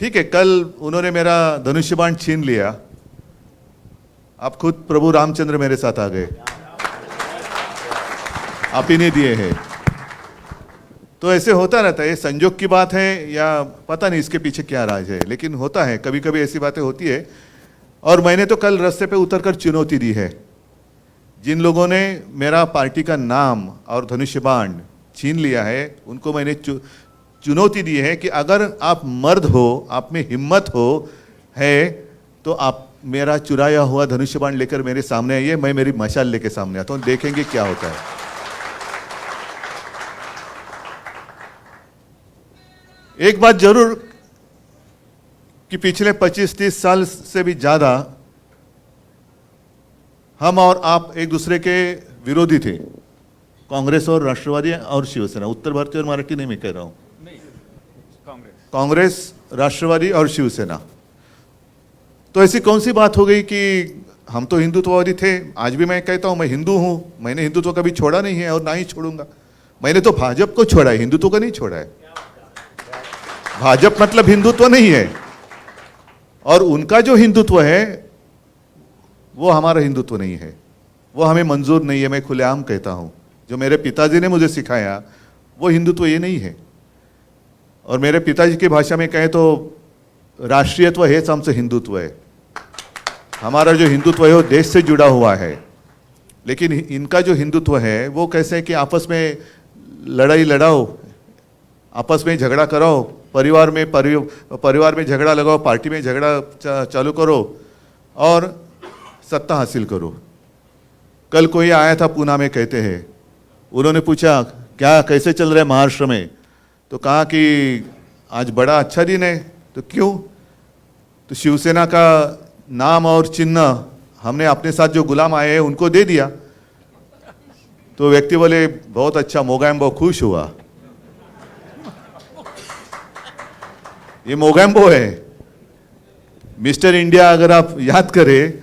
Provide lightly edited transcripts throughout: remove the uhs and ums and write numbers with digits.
ठीक है, कल उन्होंने मेरा धनुष्यबाण छीन लिया, अब खुद प्रभु रामचंद्र मेरे साथ आ गए, आप ही ने दिए हैं। तो ऐसे होता रहता है, ये संजोग की बात है या पता नहीं इसके पीछे क्या राज है, लेकिन होता है, कभी कभी ऐसी बातें होती है। और मैंने तो कल रास्ते पे उतरकर चुनौती दी है, जिन लोगों ने मेरा पार्टी का नाम और धनुष्यबाण छीन लिया है उनको मैंने चुनौती दी है कि अगर आप मर्द हो, आप में हिम्मत हो है, तो आप मेरा चुराया हुआ धनुष्यबाण लेकर मेरे सामने आइए, मैं मेरी मशाल लेके सामने आता हूं, देखेंगे क्या होता है। एक बात जरूर कि पिछले 25-30 साल से भी ज्यादा हम और आप एक दूसरे के विरोधी थे, कांग्रेस और राष्ट्रवादी और शिवसेना, उत्तर भारतीय और मराठी नहीं मैं कह रहा हूं, कांग्रेस, राष्ट्रवादी और शिवसेना। तो ऐसी कौन सी बात हो गई कि हम तो हिंदुत्ववादी थे। आज भी मैं कहता हूं मैं हिंदू हूं, मैंने हिंदुत्व कभी छोड़ा नहीं है और ना ही छोड़ूंगा। मैंने तो भाजपा को छोड़ा है, हिंदुत्व को नहीं छोड़ा है। भाजपा मतलब हिंदुत्व नहीं है, और उनका जो हिंदुत्व है वो हमारा हिंदुत्व नहीं है, वो हमें मंजूर नहीं है। मैं खुलेआम कहता हूं, जो मेरे पिताजी ने मुझे सिखाया वो हिंदुत्व ये नहीं है। और मेरे पिताजी की भाषा में कहें तो राष्ट्रीयत्व है हमसे हिंदुत्व है। हमारा जो हिंदुत्व है वो देश से जुड़ा हुआ है, लेकिन इनका जो हिंदुत्व है वो कैसे है कि आपस में लड़ाई लड़ाओ, आपस में झगड़ा कराओ, परिवार में झगड़ा लगाओ, पार्टी में झगड़ा चालू करो और सत्ता हासिल करो। कल कोई आया था पूना में, कहते हैं, उन्होंने पूछा क्या कैसे चल रहा है महाराष्ट्र में, तो कहा कि आज बड़ा अच्छा दिन है। तो क्यों? तो शिवसेना का नाम और चिन्ह हमने अपने साथ जो गुलाम आए हैं उनको दे दिया। तो व्यक्ति बोले बहुत अच्छा, मोगैम्बो खुश हुआ। ये मोगैम्बो है, मिस्टर इंडिया अगर आप याद करें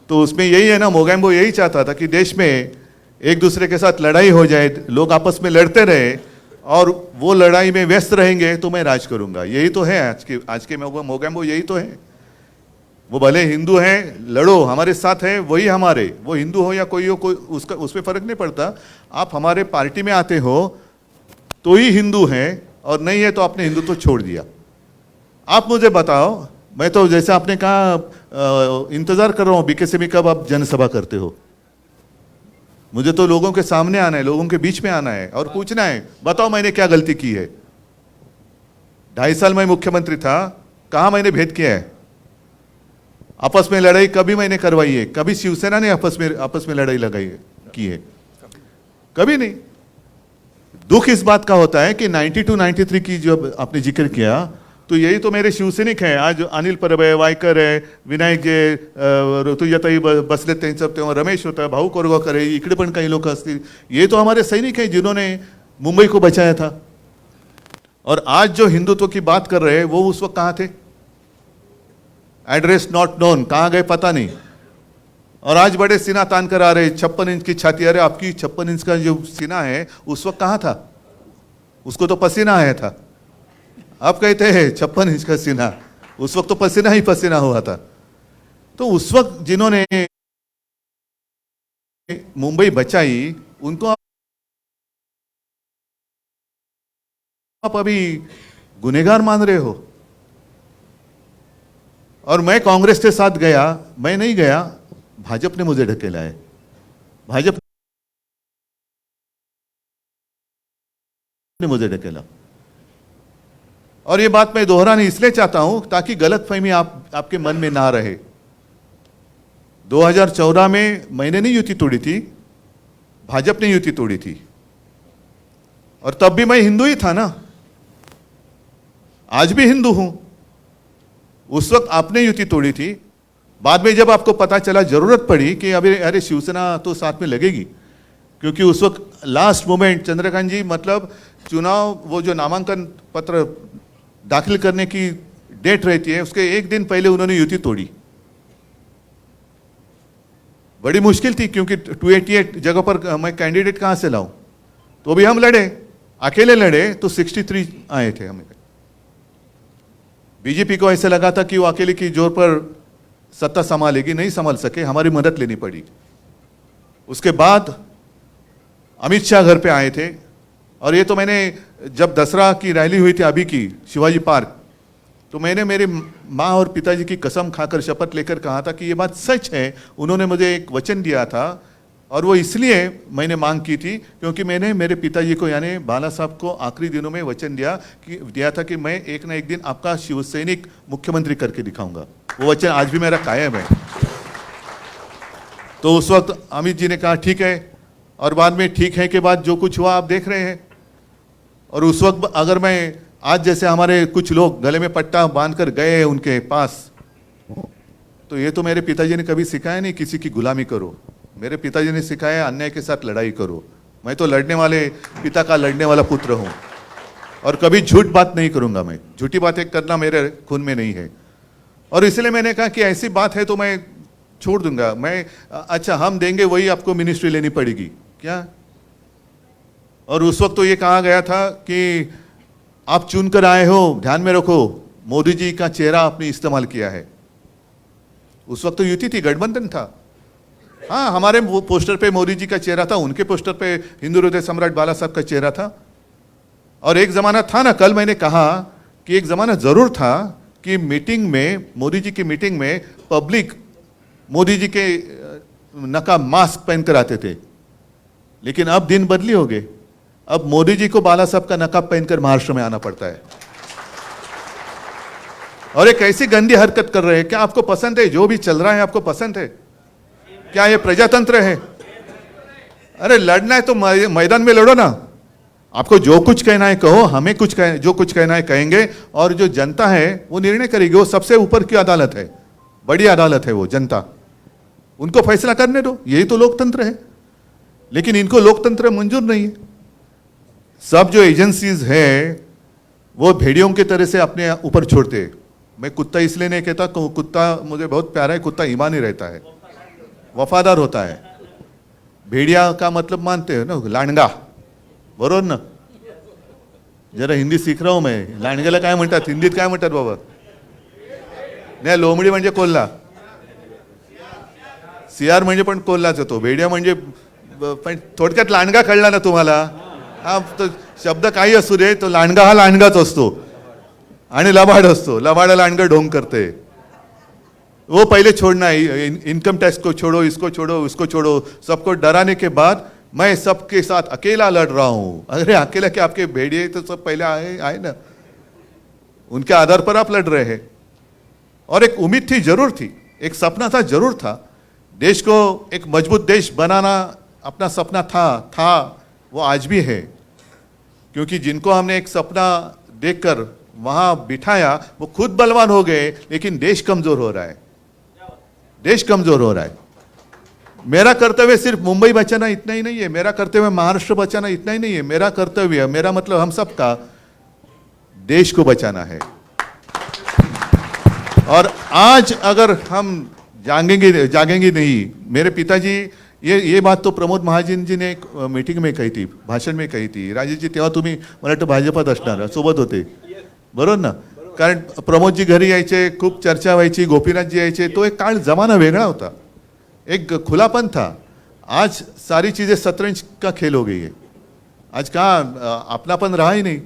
तो उसमें यही है ना, मोगैम्बो यही चाहता था कि देश में एक दूसरे के साथ लड़ाई हो जाए, लोग आपस में लड़ते रहे और वो लड़ाई में व्यस्त रहेंगे तो मैं राज करूंगा। यही तो है आज के मोगैम्बो, यही तो है। वो भले हिंदू हैं, लड़ो, हमारे साथ है, वही हमारे, वो हिंदू हो या कोई हो, कोई उसका उसमें फर्क नहीं पड़ता। आप हमारे पार्टी में आते हो तो ही हिंदू हैं, और नहीं है तो आपने हिंदुत्व छोड़ दिया। आप मुझे बताओ, मैं तो जैसे आपने कहा इंतजार कर रहा हूं बीकेसी में कब आप जनसभा करते हो। मुझे तो लोगों के सामने आना है, लोगों के बीच में आना है और पूछना है, बताओ मैंने क्या गलती की है। 2.5 साल मैं मुख्यमंत्री था, कहां मैंने भेद किया है? आपस में लड़ाई कभी मैंने करवाई है? कभी शिवसेना ने आपस में लड़ाई लगाई है, की है? कभी नहीं। दुख इस बात का होता है कि 92-93 की जो आपने जिक्र किया, तो यही तो मेरे शिवसैनिक हैं। आज अनिल परब है, वायकर है, विनायक जे, ऋतुजाताई बसले त्यांचं तेव्हा रमेश होता, भाऊ कोरगावकर है, इकडे पण काही लोक असतील, ये तो हमारे सैनिक हैं जिन्होंने मुंबई को बचाया था। और आज जो हिंदुत्व की बात कर रहे हैं वो उस वक्त कहाँ थे? एड्रेस नॉट नोन, कहाँ गए पता नहीं। और आज बड़े सीना तान कर आ रहे, 56 इंच की छाती। अरे आपकी 56 इंच का जो सीना है उस वक्त कहाँ था? उसको तो पसीना आया था। आप कहते हैं 56 इंच का सीना, उस वक्त तो पसीना ही पसीना हुआ था। तो उस वक्त जिन्होंने मुंबई बचाई उनको आप अभी गुनहगार मान रहे हो। और मैं कांग्रेस के साथ गया, मैं नहीं गया, भाजपा ने मुझे ढकेला है। भाजपा ने मुझे ढकेला। और ये बात मैं दोहराना इसलिए चाहता हूं ताकि गलतफहमी आपके मन में ना रहे। 2014 में मैंने नहीं युति तोड़ी थी, भाजपा ने युति तोड़ी थी, और तब भी मैं हिंदू ही था ना, आज भी हिंदू हूं। उस वक्त आपने युति तोड़ी थी, बाद में जब आपको पता चला, जरूरत पड़ी कि अरे शिवसेना तो साथ में लगेगी, क्योंकि उस वक्त लास्ट मोमेंट चंद्रकांत जी, मतलब चुनाव, वो जो नामांकन पत्र दाखिल करने की डेट रहती है उसके एक दिन पहले उन्होंने युति तोड़ी। बड़ी मुश्किल थी, क्योंकि 288 जगह पर मैं कैंडिडेट कहां से लाऊं। तो भी हम लड़े, अकेले लड़े तो 63 आए थे हमें। बीजेपी को ऐसे लगा था कि वो अकेले की जोर पर सत्ता संभालेगी, नहीं संभाल सके, हमारी मदद लेनी पड़ी। उसके बाद अमित शाह घर पे आए थे, और ये तो मैंने जब दसरा की रैली हुई थी अभी की शिवाजी पार्क, तो मैंने मेरे माँ और पिताजी की कसम खाकर शपथ लेकर कहा था कि ये बात सच है। उन्होंने मुझे एक वचन दिया था, और वो इसलिए मैंने मांग की थी क्योंकि मैंने मेरे पिताजी को यानी बाला साहब को आखिरी दिनों में वचन दिया था कि मैं एक ना एक दिन आपका शिवसैनिक मुख्यमंत्री करके दिखाऊंगा। वो वचन आज भी मेरा कायम है। तो उस वक्त अमित जी ने कहा ठीक है, और बाद में ठीक है के बाद जो कुछ हुआ आप देख रहे हैं। और उस वक्त अगर मैं आज जैसे हमारे कुछ लोग गले में पट्टा बांधकर गए उनके पास, तो ये तो मेरे पिताजी ने कभी सिखाया नहीं किसी की गुलामी करो। मेरे पिताजी ने सिखाया अन्याय के साथ लड़ाई करो। मैं तो लड़ने वाले पिता का लड़ने वाला पुत्र हूँ, और कभी झूठ बात नहीं करूँगा। मैं झूठी बातें करना मेरे खून में नहीं है, और इसलिए मैंने कहा कि ऐसी बात है तो मैं छोड़ दूंगा। मैं अच्छा हम देंगे वही आपको मिनिस्ट्री लेनी पड़ेगी क्या? और उस वक्त तो ये कहा गया था कि आप चुनकर आए हो, ध्यान में रखो मोदी जी का चेहरा आपने इस्तेमाल किया है। उस वक्त तो युति थी, गठबंधन था। हाँ, हमारे पोस्टर पे मोदी जी का चेहरा था, उनके पोस्टर पे हिंदू हृदय सम्राट बाला साहब का चेहरा था। और एक जमाना था ना, कल मैंने कहा कि एक जमाना जरूर था कि मीटिंग में, मोदी जी की मीटिंग में पब्लिक मोदी जी के नकाब मास्क पहनकर आते थे। लेकिन अब दिन बदली हो गए, अब मोदी जी को बाला साहब का नकाब पहनकर महाराष्ट्र में आना पड़ता है। और एक ऐसी गंदी हरकत कर रहे हैं। क्या आपको पसंद है जो भी चल रहा है? आपको पसंद है क्या? ये प्रजातंत्र है? अरे लड़ना है तो मैदान में लड़ो ना। आपको जो कुछ कहना है कहो, हमें जो कुछ कहना है कहेंगे, और जो जनता है वो निर्णय करेगी। वो सबसे ऊपर की अदालत है, बड़ी अदालत है वो जनता, उनको फैसला करने दो। यही तो लोकतंत्र है। लेकिन इनको लोकतंत्र मंजूर नहीं है। सब जो एजेंसीज है वो भेड़ियों की तरह से अपने ऊपर छोड़ते हैं। मैं कुत्ता इसलिए नहीं कहता, कुत्ता मुझे बहुत प्यारा है, कुत्ता ईमानी रहता है, वफादार होता है। भेड़िया का मतलब मानते हो ना, लांडगा, बरोबर ना? जरा हिंदी सीख रहा हूं मैं। लांडग्याला काय म्हणतात हिंदीत, काय म्हणतात बाबा? नाही, लोमडी म्हणजे कोल्हा, सियार म्हणजे पण कोल्हाच होतो, भेडिया म्हणजे पण थोडक्यात लांडगा कळला ना तुम्हाला? हा, तो शब्द काही असू दे, तो लांडगा हा लांडगाच असतो आणि लबाड असतो। लबाड लांडगा ढोंग करते। वो पहले छोड़ना है, इनकम टैक्स को छोड़ो, इसको छोड़ो, उसको छोड़ो, सबको डराने के बाद मैं सबके साथ अकेला लड़ रहा हूं। अरे अकेला क्या, आपके भेड़िए तो सब पहले आए ना, उनके आधार पर आप लड़ रहे हैं। और एक उम्मीद थी, जरूर थी, एक सपना था, जरूर था। देश को एक मजबूत देश बनाना अपना सपना था, वो आज भी है। क्योंकि जिनको हमने एक सपना देखकर वहां बिठाया वो खुद बलवान हो गए, लेकिन देश कमजोर हो रहा है, देश कमजोर हो रहा है। मेरा कर्तव्य सिर्फ मुंबई बचाना इतना ही नहीं है, मेरा कर्तव्य महाराष्ट्र बचाना इतना ही नहीं है। मेरा कर्तव्य, मेरा मतलब हम सबका देश को बचाना है। और आज अगर हम जागेंगे नहीं, मेरे पिताजी, ये बात तो प्रमोद महाजन जी ने एक मीटिंग में कही थी, भाषण में कही थी। राजेश जी तेव्हा तुम्ही मला वाटतं भाजपात असणार, सोबत होते, बरोबर ना? कारण प्रमोद जी घरी यायचे, खूप चर्चा व्हायची, गोपीनाथ जी यायचे। तो एक काळ जमाना वेगळा होता, एक खुलापन था। आज सारी चीज़ें शतरंज का खेल हो गई है। आज कहाँ अपनापन रहा ही नहीं,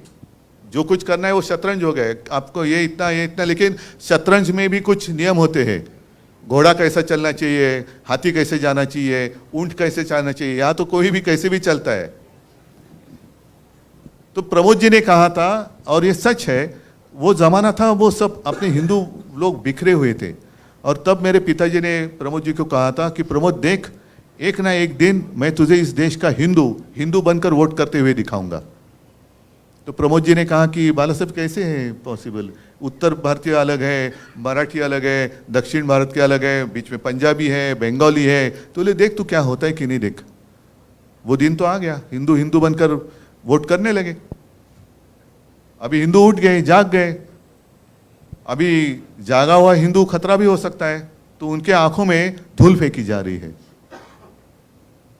जो कुछ करना है वो शतरंज हो गया। आपको ये इतना, लेकिन शतरंज में भी कुछ नियम होते हैं। घोड़ा कैसा चलना चाहिए, हाथी कैसे जाना चाहिए, ऊंट कैसे चलना चाहिए, यहाँ तो कोई भी कैसे भी चलता है। तो प्रमोद जी ने कहा था, और ये सच है, वो जमाना था, वो सब अपने हिंदू लोग बिखरे हुए थे। और तब मेरे पिताजी ने प्रमोद जी को कहा था कि प्रमोद देख, एक ना एक दिन मैं तुझे इस देश का हिंदू बनकर वोट करते हुए दिखाऊंगा। तो प्रमोद जी ने कहा कि बाला साहब कैसे है पॉसिबल? उत्तर भारतीय अलग है, मराठी अलग है, दक्षिण भारत के अलग है, बीच में पंजाबी है, बंगाली है, तो ले देख तू क्या होता है कि नहीं देख। वो दिन तो आ गया, हिंदू बनकर वोट करने लगे। अभी हिंदू उठ गए, जाग गए। अभी जागा हुआ हिंदू खतरा भी हो सकता है, तो उनके आंखों में धूल फेंकी जा रही है।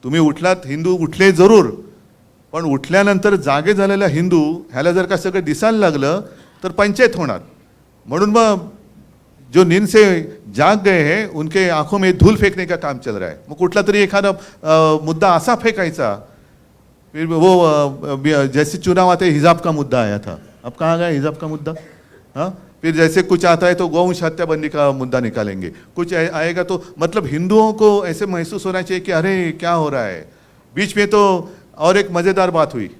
तुम्ही उठलात, हिंदू उठले जरूर, पण उठल्यानंतर जागे झालेला हिंदू ह्याला जर का सगळं दिसायला लागलं तर पंचायत होणार। म्हणून मग जो नींद से जाग गए हैं उनके आंखों में धूल फेंकने का काम चल रहा है. मग कुठला तरी एखादा मुद्दा असा फेंकायचा. फिर वो जैसे चुनाव आते हिजाब का मुद्दा आया था, अब कहाँ गया हिजाब का मुद्दा. हाँ, फिर जैसे कुछ आता है तो गौवंश हत्याबंदी का मुद्दा निकालेंगे. कुछ आएगा तो मतलब हिंदुओं को ऐसे महसूस होना चाहिए कि अरे क्या हो रहा है. बीच में तो और एक मजेदार बात हुई.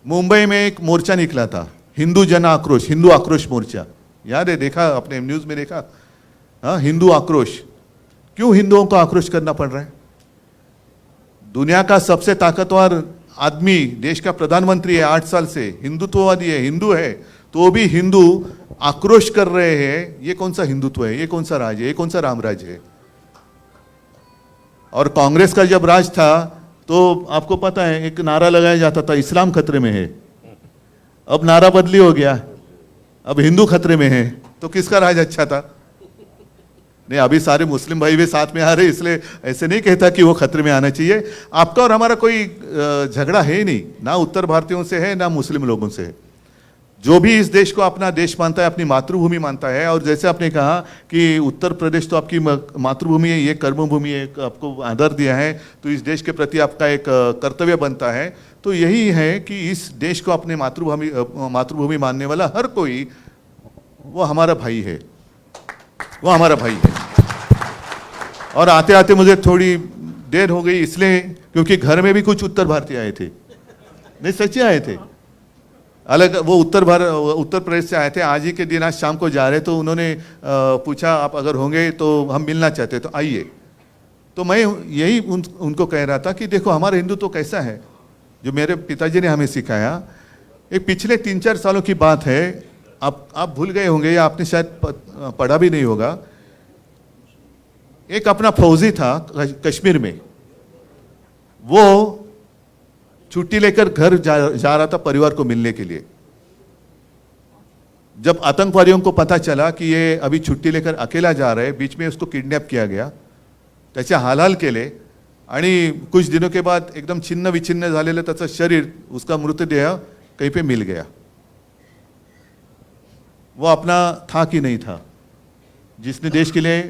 मुंबई में एक मोर्चा निकला था, हिंदू जन आक्रोश, हिंदू आक्रोश मोर्चा. याद है, देखा आपने न्यूज में देखा. हाँ, हिंदू आक्रोश. क्यों हिंदुओं को आक्रोश करना पड़ रहा है. दुनिया का सबसे ताकतवर आदमी, देश का प्रधानमंत्री है 8 साल से, हिंदुत्ववादी है, हिंदू है, तो भी हिंदू आक्रोश कर रहे हैं. ये कौन सा हिंदुत्व है, ये कौन सा राज है, ये कौन सा रामराज है. और कांग्रेस का जब राज था तो आपको पता है एक नारा लगाया जाता था, इस्लाम खतरे में है. अब नारा बदली हो गया, अब हिंदू खतरे में है. तो किसका राज अच्छा था. नहीं, अभी सारे मुस्लिम भाई भी साथ में आ रहे, इसलिए ऐसे नहीं कहता कि वो खतरे में आना चाहिए. आपका और हमारा कोई झगड़ा है नहीं, ना उत्तर भारतीयों से है ना मुस्लिम लोगों से है. जो भी इस देश को अपना देश मानता है, अपनी मातृभूमि मानता है, और जैसे आपने कहा कि उत्तर प्रदेश तो आपकी मातृभूमि है, ये कर्मभूमि है, आपको आदर दिया है, तो इस देश के प्रति आपका एक कर्तव्य बनता है. तो यही है कि इस देश को अपने मातृभूमि मानने वाला हर कोई वो हमारा भाई है, वो हमारा भाई है. और आते आते मुझे थोड़ी देर हो गई इसलिए क्योंकि घर में भी कुछ उत्तर भारतीय आए थे. नहीं, सच्चे आए थे. अलग वो उत्तर प्रदेश से आए थे. आज ही के दिन, आज शाम को जा रहे तो उन्होंने पूछा आप अगर होंगे तो हम मिलना चाहते तो आइए. तो मैं यही उनको कह रहा था कि देखो हमारा हिंदुत्व तो कैसा है, जो मेरे पिताजी ने हमें सिखाया. एक पिछले 3-4 सालों की बात है, आप भूल गए होंगे या आपने शायद पढ़ा भी नहीं होगा. एक अपना फौजी था कश्मीर में, वो छुट्टी लेकर घर जा रहा था परिवार को मिलने के लिए. जब आतंकवादियों को पता चला कि ये अभी छुट्टी लेकर अकेला जा रहा है, बीच में उसको किडनैप किया गया, त्याचे हालहाल केले, आणि कुछ दिनों के बाद एकदम छिन्न विछिन्न झालेलं त्याचं शरीर, उसका मृतदेह कहीं पे मिल गया. वो अपना था कि नहीं था, जिसने देश के लिए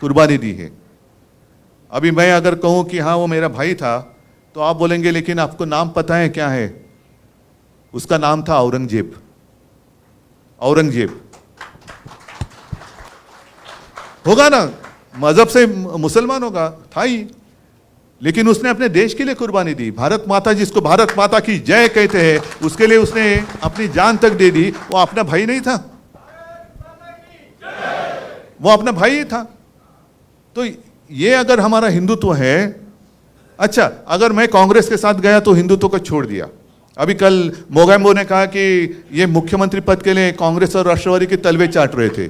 कुर्बानी दी है. अभी मैं अगर कहूं कि हाँ वो मेरा भाई था तो आप बोलेंगे लेकिन आपको नाम पता है क्या है. उसका नाम था औरंगजेब. औरंगजेब होगा ना, मजहब से मुसलमान होगा, था ही, लेकिन उसने अपने देश के लिए कुर्बानी दी. भारत माता, जिसको भारत माता की जय कहते हैं, उसके लिए उसने अपनी जान तक दे दी. वो अपना भाई नहीं था, वो अपना भाई ही था. तो ये अगर हमारा हिंदुत्व है. अच्छा, अगर मैं कांग्रेस के साथ गया तो हिंदुत्व को छोड़ दिया. अभी कल मोगैम्बो ने कहा कि ये मुख्यमंत्री पद के लिए कांग्रेस और राष्ट्रवादी के तलवे चाट रहे थे.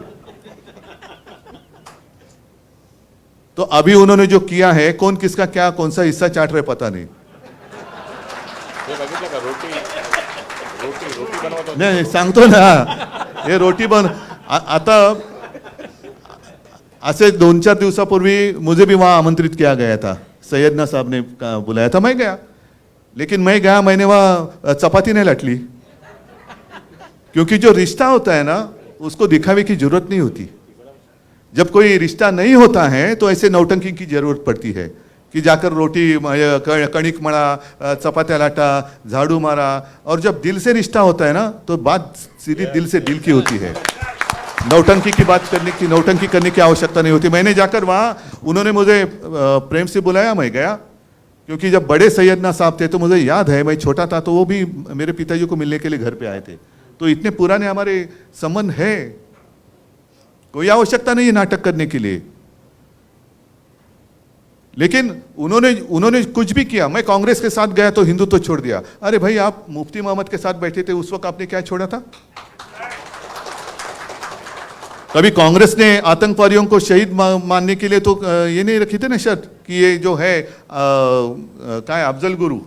तो अभी उन्होंने जो किया है, कौन किसका क्या कौन सा हिस्सा चाट रहे पता नहीं. नहीं, सांगतो ना, हे रोटी बन. आता ऐसे 2-4 दिवसापूर्वी मुझे भी वहां आमंत्रित किया गया था. सैयदना साहब ने बुलाया था, मैं गया. लेकिन मैं गया, मैंने वहां चपाती नहीं लटली, क्योंकि जो रिश्ता होता है ना उसको दिखावे की जरूरत नहीं होती. जब कोई रिश्ता नहीं होता है तो ऐसे नौटंकी की जरूरत पड़ती है कि जाकर रोटी कणिक मड़ा, चपात्या लाटा, झाड़ू मारा. और जब दिल से रिश्ता होता है ना तो बात सीधी दिल से दिल की होती है. नौटंकी की बात नौटंकी करने की आवश्यकता नहीं होती. मैंने जाकर वहाँ, उन्होंने मुझे प्रेम से बुलाया, मैं गया. क्योंकि जब बड़े सैयदना साहब थे तो मुझे याद है, मैं छोटा था तो वो भी मेरे पिताजी को मिलने के लिए घर पे आए थे. तो इतने पुराने हमारे संबंध है, कोई आवश्यकता नहीं है नाटक करने के लिए. लेकिन उन्होंने कुछ भी किया. मैं कांग्रेस के साथ गया तो हिंदुत्व छोड़ दिया. अरे भाई, आप मुफ्ती मोहम्मद के साथ बैठे थे, उस वक्त आपने क्या छोड़ा था. कभी कांग्रेस ने आतंकवादियों को शहीद मानने के लिए तो ये नहीं रखी थे ना शर्त कि ये जो है काय अफजल गुरु,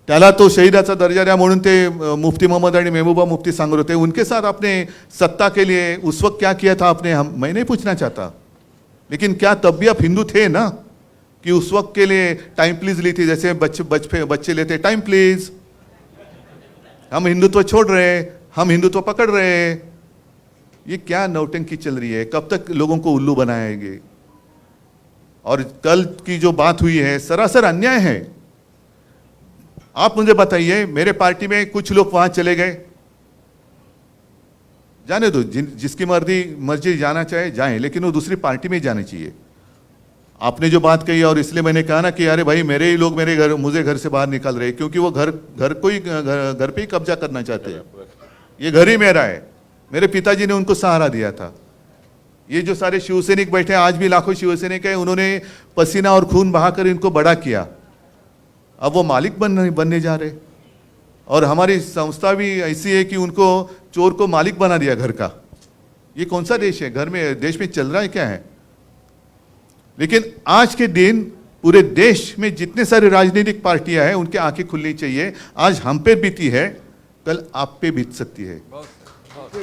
त्याला तो शहीदाचा दर्जा द्या म्हणून ते मुफ्ती मोहम्मद आणि महबूबा मुफ्ती सांगत होते. उनके साथ आपने सत्ता के लिए उस वक्त क्या किया था आपने, मैं नहीं पूछना चाहता. लेकिन क्या तब भी आप हिंदू थे ना, कि उस वक्त के लिए टाइम प्लीज ली थी. जैसे बच्चे लेते टाइम प्लीज, हम हिंदुत्व छोड़ रहे हैं, हम हिंदुत्व पकड़ रहे हैं। ये क्या नौटंकी चल रही है? कब तक लोगों को उल्लू बनाएंगे? और कल की जो बात हुई है सरासर अन्याय है। आप मुझे बताइए, मेरे पार्टी में कुछ लोग वहां चले गए, जाने दो, जिसकी मर्जी जाना चाहे जाए, लेकिन वो दूसरी पार्टी में जाने चाहिए। आपने जो बात कही, और इसलिए मैंने कहा ना कि अरे भाई मेरे ही लोग मुझे घर से बाहर निकाल रहे हैं, क्योंकि वो घर पे ही कब्जा करना चाहते हैं। ये घर ही मेरा है, मेरे पिताजी ने उनको सहारा दिया था। ये जो सारे शिवसैनिक बैठे हैं, आज भी लाखों शिवसैनिक है, उन्होंने पसीना और खून बहाकर इनको बड़ा किया। अब वो मालिक बनने जा रहे, और हमारी संस्था भी ऐसी है कि उनको चोर को मालिक बना दिया घर का। ये कौन सा देश है? देश में चल रहा है क्या है? लेकिन आज के दिन पूरे देश में जितने सारे राजनीतिक पार्टियां हैं, उनकी आंखें खुलनी चाहिए। आज हम पे बीती है, कल आप पे बीत सकती है,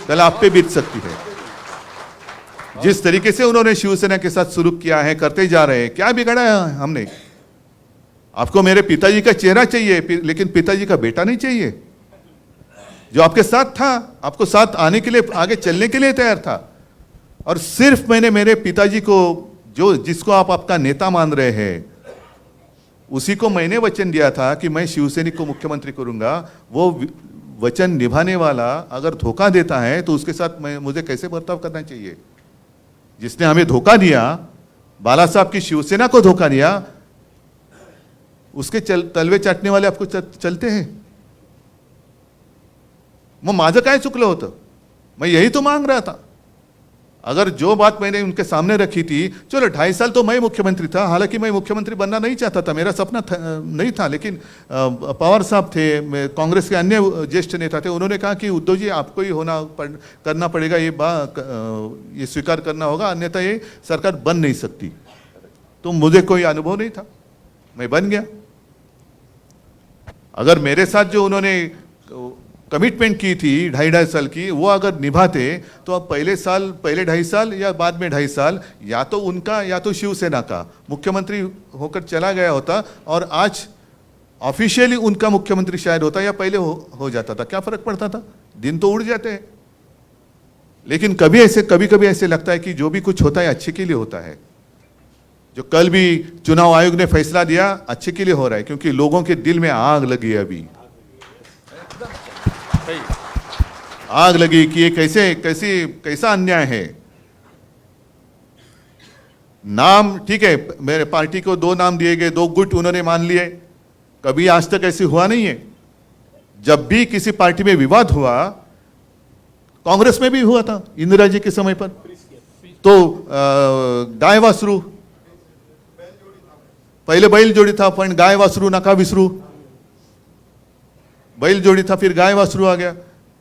कल आप पे बीत सकती है। जिस तरीके से उन्होंने शिवसेना के साथ शुरू किया है, करते जा रहे हैं, क्या बिगाड़ा है हमने? आपको मेरे पिताजी का चेहरा चाहिए, लेकिन पिताजी का बेटा नहीं चाहिए, जो आपके साथ था, आपको साथ आने के लिए, आगे चलने के लिए तैयार था। और सिर्फ मैंने मेरे पिताजी को, जिसको आप आपका नेता मान रहे हैं, उसी को मैंने वचन दिया था कि मैं शिवसैनिक को मुख्यमंत्री करूंगा। वो वचन निभाने वाला अगर धोखा देता है तो उसके साथ मुझे कैसे बर्ताव करना चाहिए? जिसने हमें धोखा दिया, बाला साहब की शिवसेना को धोखा दिया, उसके तलवे चाटने वाले आपको चलते हैं। मग माझं काय चुकलं होतं? मैं यही तो मांग रहा था। अगर जो बात मैंने उनके सामने रखी थी, चलो 2.5 साल तो मैं मुख्यमंत्री था, हालांकि मैं मुख्यमंत्री बनना नहीं चाहता था, मेरा सपना नहीं था, लेकिन पवार साहब थे, कांग्रेस के अन्य ज्येष्ठ नेता थे, उन्होंने कहा कि उद्धव जी आपको ही करना पड़ेगा, ये स्वीकार करना होगा, अन्यथा ये सरकार बन नहीं सकती। तो मुझे कोई अनुभव नहीं था, मैं बन गया। अगर मेरे साथ जो उन्होंने कमिटमेंट की थी 2.5 साल की, वो अगर निभाते तो अब पहले 2.5 साल या बाद में 2.5 साल, या तो उनका या तो शिवसेना का मुख्यमंत्री होकर चला गया होता, और आज ऑफिशियली उनका मुख्यमंत्री शायद होता, या पहले हो जाता था। क्या फर्क पड़ता था? दिन तो उड़ जाते हैं। लेकिन कभी कभी ऐसे लगता है कि जो भी कुछ होता है अच्छे के लिए होता है। जो कल भी चुनाव आयोग ने फैसला दिया, अच्छे के लिए हो रहा है, क्योंकि लोगों के दिल में आग लगी है। अभी आग लगी कि ये कैसा अन्याय है। नाम ठीक है, मेरे पार्टी को 2 नाम दिए गए, 2 गुट उन्होंने मान लिए। कभी आज तक ऐसे हुआ नहीं है। जब भी किसी पार्टी में विवाद हुआ, कांग्रेस में भी हुआ था इंदिरा जी के समय पर, तो गाय वासरू, पहले बैल जोड़ी था, पण गाय वासरू नका विसरू। बैल जोड़ी था, फिर गाय वासरू आ गया।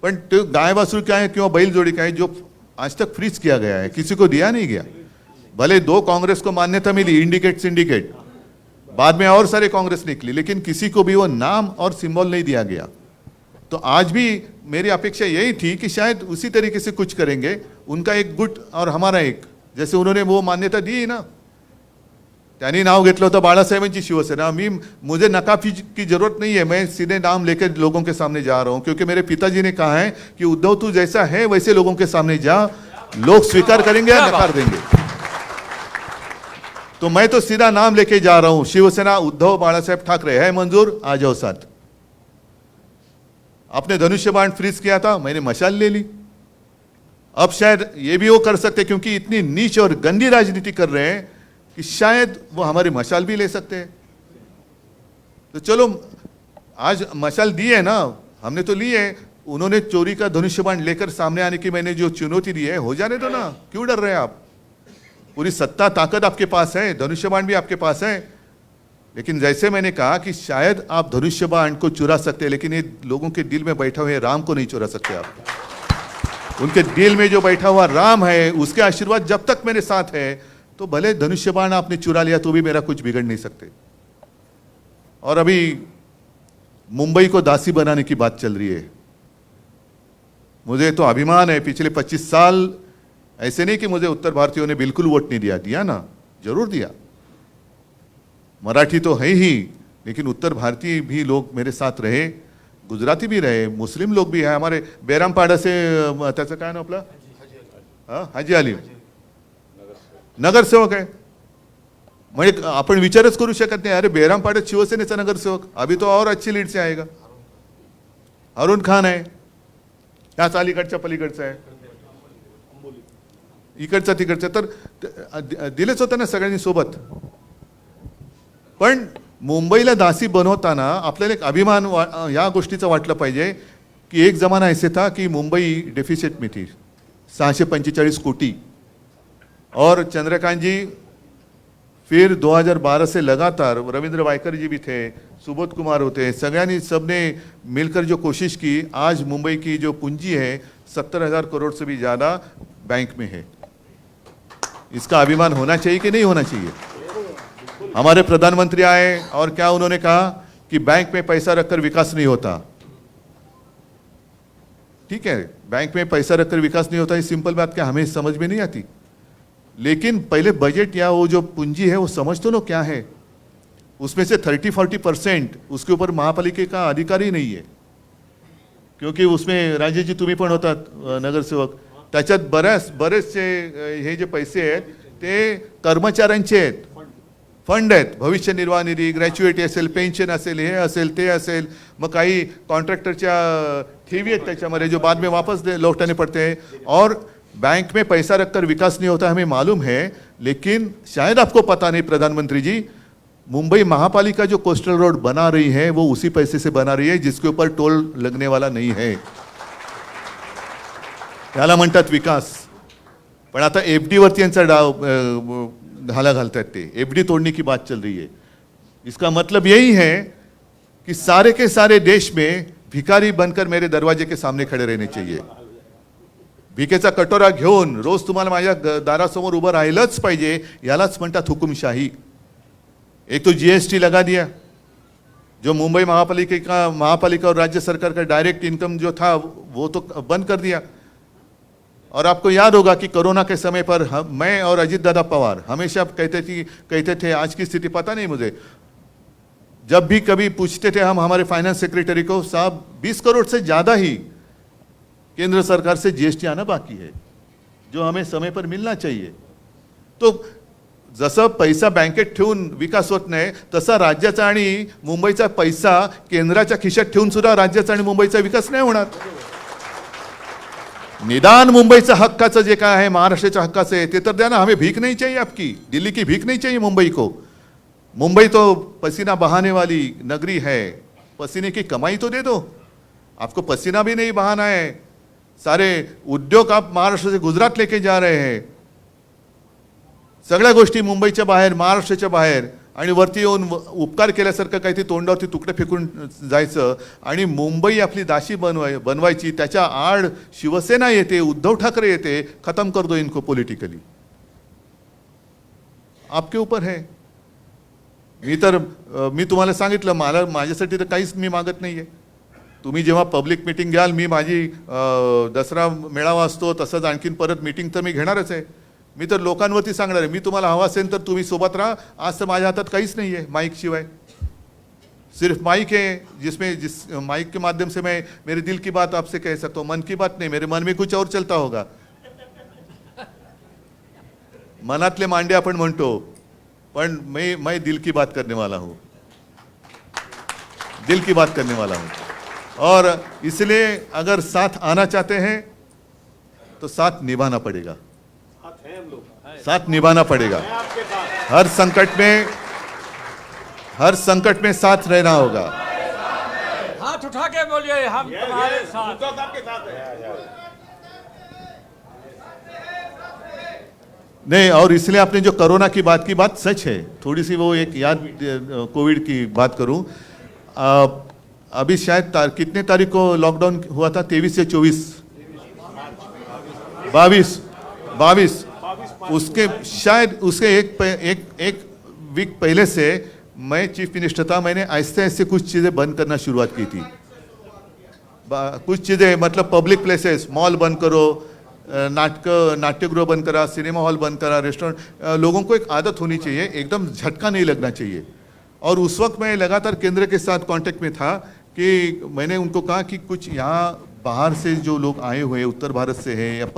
पण तो गाय वासरू क्या है किंवा बैल जोड़ी क्या है, जो आज तक फ्रीज किया गया है, किसी को दिया नहीं गया। भले 2 कांग्रेस को मान्यता मिली, इंडिकेट सिंडिकेट, बाद में और सारे कांग्रेस निकली, लेकिन किसी को भी वो नाम और सिंबल नहीं दिया गया। तो आज भी मेरी अपेक्षा यही थी कि शायद उसी तरीके से कुछ करेंगे, उनका एक गुट और हमारा एक, जैसे उन्होंने वो मान्यता दी ना, त्यांनी नाव घेतलं होतं बाळासाहेबांची शिवसेना। मुझे नकाफी की जरूरत नहीं है, मैं सीधे नाम लेकर लोगों के सामने जा रहा हूं, क्योंकि मेरे पिताजी ने कहा है कि उद्धव तू जैसा है वैसे लोगों के सामने जा, लोग स्वीकार करेंगे या नकार देंगे। तो मैं तो सीधा नाम लेके जा रहा हूं, शिवसेना उद्धव बाळासाहेब ठाकरे है मंजूर, आ जाओ साथ। आपने धनुष्य बाण फ्रीज किया था, मैंने मशाल ले ली। अब शायद ये भी वो कर सकते, क्योंकि इतनी नीच और गंदी राजनीति कर रहे हैं कि शायद वो हमारी मशाल भी ले सकते हैं। तो चलो, आज मशाल दी है ना, हमने तो ली है। उन्होंने चोरी का धनुष्य बाण लेकर सामने आने की मैंने जो चुनौती दी है, हो जाने दो ना, क्यों डर रहे हैं आप? पूरी सत्ता ताकत आपके पास है, धनुष्य बाण भी आपके पास है। लेकिन जैसे मैंने कहा कि शायद आप धनुष्य बाण को चुरा सकते हैं, लेकिन ये लोगों के दिल में बैठा हुए राम को नहीं चुरा सकते आप। उनके दिल में जो बैठा हुआ राम है, उसके आशीर्वाद जब तक मेरे साथ है, तो भले धनुष्य बाण आपने चुरा लिया तो भी मेरा कुछ बिगड़ नहीं सकते। और अभी मुंबई को दासी बनाने की बात चल रही है। मुझे तो अभिमान है, पिछले 25 साल ऐसे नहीं कि मुझे उत्तर भारतीयों ने बिल्कुल वोट नहीं दिया ना, जरूर दिया। मराठी तो है ही, लेकिन उत्तर भारतीय भी लोग मेरे साथ रहे। गुजराती भी रहे, मुस्लिम लोग भी आहे, हमारे बेरामपाडाचे त्याचं काय नाव आपलं हाजी अली नगरसेवक आहे. म्हणजे आपण विचारच करू शकत नाही, अरे बेरामपाड्यात शिवसेनेचा नगरसेवक, अभी तो और अच्छी लीड से आएगा. अरुण खान आहे, त्याच अलीकडच्या पलीकडचा आहे, इकडचा तिकडचा, तर दिलेच होतं ना सगळ्यांनी सोबत. पण मुंबईला दासी बनवताना आपल्याला एक अभिमान या गोष्टीचा वाटलं पाहिजे की एक जमाना ऐसे था की मुंबई डेफिसिट में थी 645 कोटी, और चंद्रकांत जी फिर 2012 से लगातार, रविंद्र वायकर जी भी थे, सुबोध कुमार होते, सगळ्यांनी सबने मिलकर जो कोशिश की, आज मुंबई की जो पूंजी है 70,000 करोड़ से भी ज़्यादा बैंक में है. इसका अभिमान होना चाहिए कि नहीं होना चाहिए? हमारे प्रधानमंत्री आए और क्या उन्होंने कहा कि बैंक में पैसा रखकर विकास नहीं होता. ठीक है, बैंक में पैसा रखकर विकास नहीं होता, ये सिंपल बात क्या हमें समझ में नहीं आती, लेकिन पहले बजट या वो जो पूंजी है वो समझ तो लो क्या है. उसमें से 30-40% उसके ऊपर महापालिका का अधिकार ही नहीं है, क्योंकि उसमें राजेशजी तुम्ही पण होतात नगरसेवक, त्याच्यात बरेचसे हे जे पैसे आहेत ते कर्मचाऱ्यांचे आहेत, फंड आहेत, भविष्य निर्वाह निधी, ग्रॅच्युएटी असेल, पेन्शन असेल, हे असेल ते असेल, मग काही कॉन्ट्रॅक्टरच्या ठेवी आहेत त्याच्यामध्ये जो बाद में वापस लौटाने पड़ते हैं. और बैंक में पैसा रखकर विकास नहीं होता हमें मालूम है, लेकिन शायद आपको पता नहीं प्रधानमंत्री जी, मुंबई महापालिका जो कोस्टल रोड बना रही है वो उसी पैसे से बना रही है जिसके ऊपर टोल लगने वाला नहीं है. त्याला म्हणतात विकास. पण आता एफडी वरती यांचा डाव घाला घालतात ते, एफडी तोड़ने की बात चल रही है. इसका मतलब यही है कि सारे के सारे देश में भिखारी बनकर मेरे दरवाजे के सामने खड़े रहने चाहिए. भिकेचा कटोरा घेऊन रोज तुम्हाला माझ्या दारासमोर उभं राहिलंच पाहिजे, यालाच म्हणतात हुकुमशाही. एक तो जीएसटी लगा दिया, जो मुंबई महापालिका और राज्य सरकार का डायरेक्ट इनकम जो था वो तो बंद कर दिया. और आपको याद होगा कि कोरोना के समय पर मैं और अजीत दादा पवार हमेशा कहते थे, आज की स्थिति पता नहीं मुझे, जब भी कभी पूछते थे हम हमारे फाइनेंस सेक्रेटरी को, साहब 20 करोड़ से ज़्यादा ही केंद्र सरकार से जीएसटी आना बाकी है, जो हमें समय पर मिलना चाहिए. तो जसं पैसा बँकेत ठेवून विकास होत नाही, तसा राज्याचा आणि मुंबईचा पैसा केंद्राच्या खिशात ठेवून सुद्धा राज्याचा आणि मुंबईचा विकास नाही होणार. निदान मुंबईचा हक्काचं जे काय आहे, महाराष्ट्राच्या हक्काचं आहे ते तर द्या ना. हमें भीख नहीं चाहिए आपकी, दिल्ली की भीख नहीं चाहिए मुंबई को. मुंबई तो पसीना बहाने वाली नगरी है, पसीने की कमाई तो दे दो. आपको पसीना भी नहीं बहाना है, सारे उद्योग आप महाराष्ट्र से गुजरात लेके जा रहे हैं, सगळ्या गोष्टी मुंबईच्या बाहेर, महाराष्ट्राच्या बाहेर, आणि वरती येऊन उपकार केल्यासारखं काहीतरी तोंडावरती तुकडे फेकून जायचं आणि मुंबई आपली दासी बनवायची. त्याच्या आड शिवसेना येते, उद्धव ठाकरे येते, खत्म कर दो इनको पॉलिटिकली. आपके ऊपर है. मी तुम्हाला सांगितलं, मला माझ्यासाठी तर काहीच मी मागत नाहीये. तुम्ही जेव्हा पब्लिक मीटिंग घ्याल, मी माझी दसरा मेळावा असतो तसंच आणखीन परत मीटिंग तर मी घेणारच आहे. मी तर लोकांवरती सांगणार आहे, मी तुम्हाला हवा असेल तर तुम्ही सोबत राहा. आज तर माझ्या हातात काहीच नाही आहे माइक शिवाय, सिर्फ माइक है जिस माइक के माध्यम से मैं मेरे दिल की बात आपसे कह सकता हूँ. मन की बात नहीं, मेरे मन में कुछ और चलता होगा. मनातले मांडे आपण म्हणतो, पण मैं दिल की बात करने वाला हूँ, दिल की बात करने वाला हूँ. और इसलिए अगर साथ आना चाहते हैं तो साथ निभाना पड़ेगा, साथ निभाना पड़ेगा. हर संकट में साथ रहना होगा. हाथ उठा के बोलिए, हम तुम्हारे साथ. नहीं, और इसलिए आपने जो कोरोना की बात सच है. थोड़ी सी वो एक याद कोविड की बात करूं. अभी शायद कितने तारीख को लॉकडाउन हुआ था? 23 से 22. उसके शायद उसके एक वीक पहले से मैं चीफ मिनिस्टर था, मैंने ऐसे ऐसे कुछ चीज़ें बंद करना शुरुआत की थी. कुछ चीज़ें मतलब पब्लिक प्लेसेस, मॉल बंद करो, नाट्यगृह बंद करा, सिनेमा हॉल बंद करा, रेस्टोरेंट. लोगों को एक आदत होनी चाहिए, एकदम झटका नहीं लगना चाहिए. और उस वक्त मैं लगातार केंद्र के साथ कांटेक्ट में था कि मैंने उनको कहा कि कुछ यहाँ बाहर से जो लोग आए हुए हैं, उत्तर भारत से है या